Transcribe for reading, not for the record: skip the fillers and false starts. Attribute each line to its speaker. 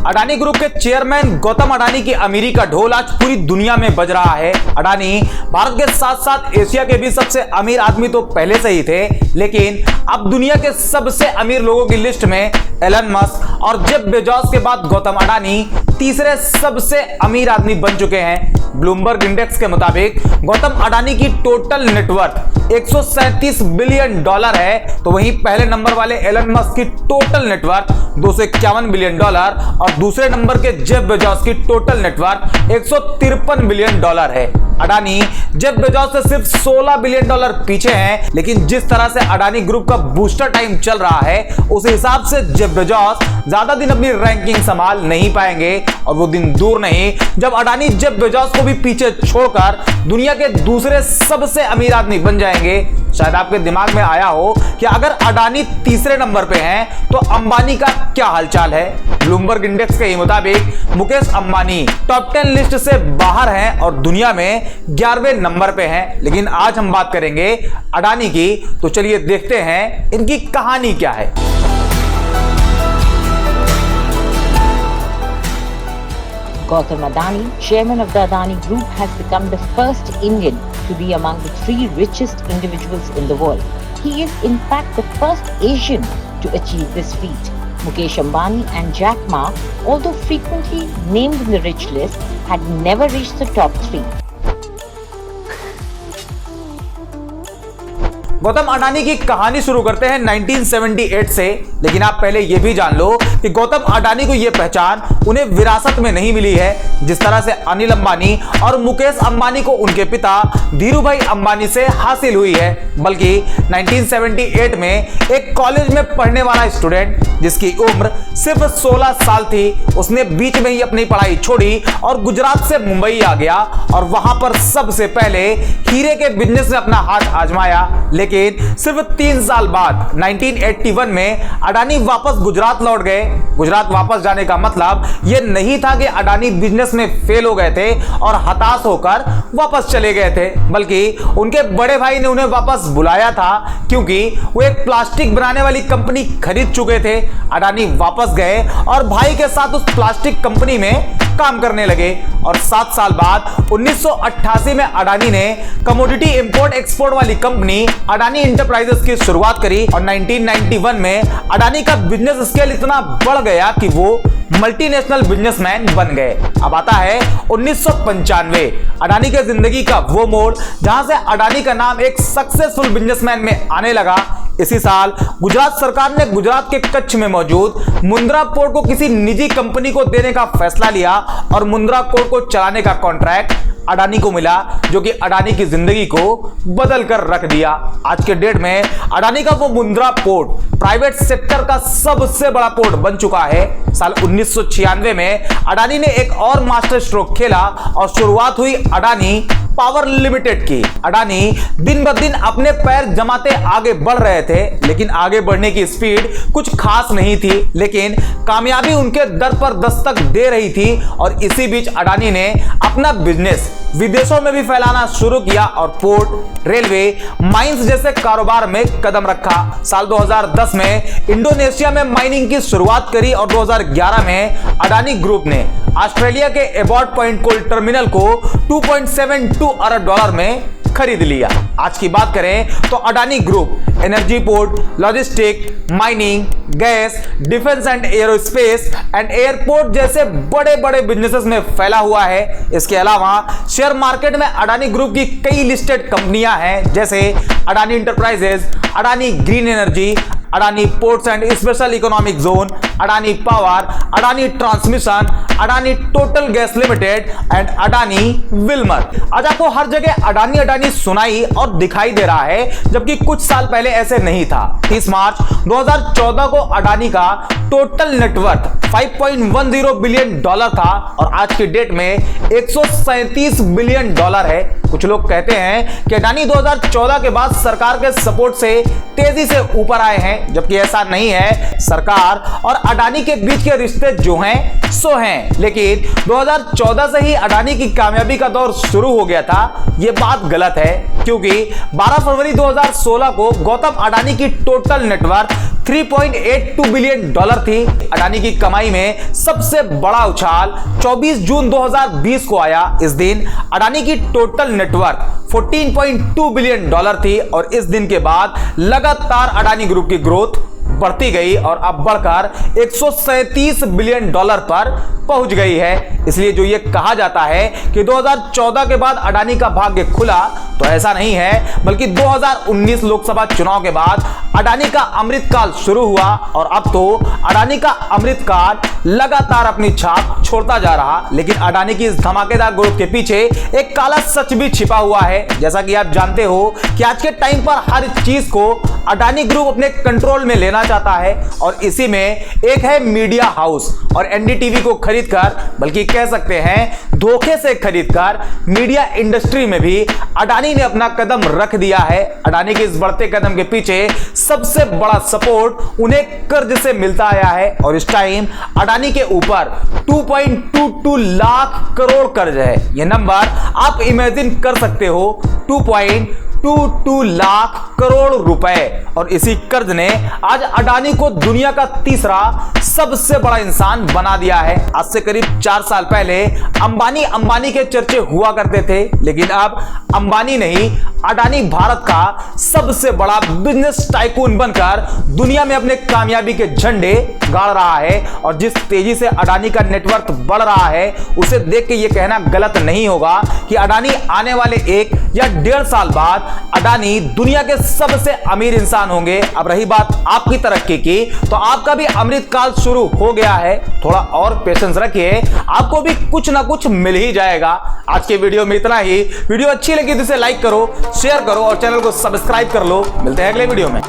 Speaker 1: Adani group के chairman Gautam Adani की अमीरी का ढोल आज पूरी दुनिया में बज रहा है। अडानी भारत के साथ साथ एशिया के भी सबसे अमीर आदमी तो पहले से ही थे, लेकिन अब दुनिया के सबसे अमीर लोगों की लिस्ट में एलन मस्क और जेफ बेजोस के बाद गौतम अडानी तीसरे सबसे अमीर आदमी बन चुके हैं। ब्लूमबर्ग इंडेक्स के मुताबिक गौतम अडानी की टोटल नेटवर्थ 137 बिलियन डॉलर है, तो वहीं पहले नंबर वाले एलन मस्क की टोटल नेटवर्थ 251 बिलियन डॉलर और दूसरे नंबर के जेफ बेजोस की टोटल नेटवर्थ 153 बिलियन डॉलर है। अडानी जेफ बेजोस से सिर्फ 16 बिलियन डॉलर पीछे हैं, लेकिन जिस तरह से अडानी ग्रुप का बूस्टर टाइम चल रहा है उस हिसाब से जेफ बेजोस ज्यादा दिन अपनी रैंकिंग संभाल नहीं पाएंगे और वो दिन दूर नहीं जब अडानी जेफ बेजोस को भी पीछे छोड़कर दुनिया के दूसरे सबसे अमीर आदमी बन जाएंगे। शायद आपके दिमाग में आया हो कि अगर अडानी तीसरे नंबर पे हैं तो अंबानी का क्या हालचाल है। ब्लूमबर्ग इंडेक्स के मुताबिक मुकेश अंबानी टॉप 10 लिस्ट से बाहर हैं और दुनिया में 11वें नंबर पे हैं। लेकिन आज हम बात करेंगे अडानी की, तो चलिए देखते हैं इनकी कहानी क्या है।
Speaker 2: Gautam Adani, chairman of the Adani Group, has become the first Indian to be among the 3 richest individuals in the world. He is in fact the first Asian to achieve this feat. Mukesh Ambani and Jack Ma, although frequently named in the rich list, had never reached the top 3.
Speaker 1: Gautam Adani की कहानी शुरू करते हैं 1978 से, लेकिन आप पहले यह भी जान लो कि गौतम अडानी को यह पहचान उन्हें विरासत में नहीं मिली है जिस तरह से अनिल अंबानी और मुकेश अंबानी को उनके पिता धीरूभाई अंबानी से हासिल हुई है, बल्कि 1978 में एक कॉलेज में पढ़ने वाला स्टूडेंट जिसकी उम्र सिर्फ 16 साल थी, उसने बीच में ही अपनी पढ़ाई छोड़ी और गुजरात से मुंबई आ गया और वहां पर सबसे पहले हीरे के बिजनेस में अपना हाथ आजमाया। लेकिन सिर्फ 3 साल बाद 1981 में अडानी वापस गुजरात लौट गए। गुजरात वापस जाने का मतलब यह नहीं था कि अडानी बिजनेस में फेल हो गए थे और हताश होकर वापस चले गए थे, बल्कि उनके बड़े भाई ने उन्हें वापस बुलाया था क्योंकि वो एक प्लास्टिक बनाने वाली कंपनी खरीद चुके थे। अडानी वापस गए और भाई के साथ उस प्लास्टिक कंपनी में काम करने लगे और 7 साल बाद 1988 में अडानी ने कमोडिटी इंपोर्ट एक्सपोर्ट वाली कंपनी अडानी इंटरप्राइजेस की शुरुआत करी और 1991 में अडानी का बिजनेस स्केल इतना बढ़ गया कि वो मल्टीनेशनल बिजनेसमैन बन गए। अब आता है 1995, अडानी के जिंदगी का वो मोड़ जहां से अडानी का नाम एक सक्सेसफुल बिजनेसमैन में आने लगा। इसी साल गुजरात सरकार ने गुजरात के कच्छ में मौजूद मुंद्रा पोर्ट को किसी निजी कंपनी को देने का फैसला लिया और मुंद्रा पोर्ट को चलाने का कॉन्ट्रैक्ट अडानी को मिला, जो कि अडानी की जिंदगी को बदल कर रख दिया। आज के डेट में अडानी का वो मुंद्रा पोर्ट प्राइवेट सेक्टर का सबसे बड़ा पोर्ट बन चुका है। साल 1996 में अडानी ने एक और मास्टर स्ट्रोक खेला और शुरुआत हुई अडानी पावर लिमिटेड की। अडानी दिन ब दिन अपने पैर जमाते आगे बढ़ रहे थे, लेकिन आगे बढ़ने की स्पीड कुछ खास नहीं थी, लेकिन कामयाबी उनके दर पर दस्तक दे रही थी और इसी बीच अडानी ने अपना बिजनेस विदेशों में भी फैलाना शुरू किया और पोर्ट, रेलवे, माइंस जैसे कारोबार में कदम रखा। साल 2010 में इंडोनेशिया में माइनिंग की शुरुआत करी और 2011 में अडानी ग्रुप ने ऑस्ट्रेलिया के एबॉर्ट पॉइंट कोल टर्मिनल को 2.72 अरब डॉलर में खरीद लिया। आज की बात करें तो Adani group energy, port, logistic, mining, gas, defence and aerospace and airport जैसे बड़े बड़े बिजनेसेस में फैला हुआ है। इसके अलावा शेयर मार्केट में अडानी ग्रुप की कई लिस्टेड कंपनियां हैं, जैसे Adani enterprises, Adani green energy, Adani ports and special economic zone, Adani power, Adani transmission, Adani total gas limited and Adani Wilmer. आज आपको हर जगह अडानी अडानी सुनाई और दिखाई दे रहा है, जबकि कुछ साल पहले ऐसे नहीं था। 30 मार्च 2014 को अडानी का टोटल नेटवर्थ 5.10 बिलियन डॉलर था और आज की डेट में 137 बिलियन डॉलर है। कुछ लोग कहते हैं कि अडानी 2014 के बाद सरकार के सपोर्ट से तेजी से ऊपर आए हैं, जबकि ऐसा नहीं है। सरकार और अडानी के बीच के रिश्ते जो हैं सो हैं, लेकिन 2014 से ही अडानी की कामयाबी का दौर शुरू हो गया था। यह बात गलत है, क्योंकि 12 फरवरी 2016 को गौतम अडानी की टोटल नेटवर्थ $3.82 बिलियन थी। अडानी की कमाई में सबसे बड़ा उछाल 24 जून 2020 को आया। इस दिन अडानी की टोटल नेटवर्क $14.2 बिलियन थी और इस दिन के बाद लगातार अडानी ग्रुप की ग्रोथ बढ़ती गई और अब बढ़कर $137 बिलियन पर पहुंच गई है। इसलिए जो ये कहा जाता है कि 2014 के बाद अडानी का भाग्य खुला, तो ऐसा नहीं है, बल्कि 2019 लोकसभा चुनाव के बाद अडानी का अमृतकाल शुरू हुआ और अब तो अडानी का अमृतकाल लगातार अपनी छाप छोड़ता जा रहा। लेकिन अडानी की इस धमाकेदार ग्रोथ के पीछे एक काला सच भी छिपा हुआ है। जैसा कि आप जानते हो कि आज के टाइम पर हर चीज को अडानी ग्रुप अपने कंट्रोल में लेना चाहता है और इसी में एक है मीडिया हाउस। और एनडीटीवी को खरीदकर, बल्कि कह सकते हैं धोखे से खरीदकर, मीडिया इंडस्ट्री में भी अडानी ने अपना कदम रख दिया है। अडानी के इस बढ़ते कदम के पीछे सबसे बड़ा सपोर्ट उन्हें कर्ज से मिलता आया है और इस टाइम अडानी के ऊपर 2.22 लाख करोड़ कर्ज है। यह नंबर आप इमेजिन कर सकते हो, 2.22 लाख करोड़ रुपए। और इसी कर्ज ने आज अडानी को दुनिया का तीसरा सबसे बड़ा इंसान बना दिया है। आज से करीब 4 साल पहले अंबानी के चर्चे हुआ करते थे, लेकिन अब अंबानी नहीं, अडानी भारत का सबसे बड़ा बिजनेस टाइकून बनकर दुनिया में अपने कामयाबी के झंडे गाड़ रहा है। और जिस तेजी से अडानी का नेटवर्क बढ़ रहा है, उसे देख के यह कहना गलत नहीं होगा कि अडानी आने वाले 1 या 1.5 साल बाद अडानी दुनिया के सबसे अमीर इंसान होंगे। अब रही बात आपकी तरक्की की, तो आपका भी अमृतकाल शुरू हो गया है। थोड़ा और पेशेंस रखिए, आपको भी कुछ ना कुछ मिल ही जाएगा। आज के वीडियो में इतना ही। वीडियो अच्छी लगी तो इसे लाइक करो, शेयर करो और चैनल को सब्सक्राइब कर लो। मिलते हैं अगले वीडियो में।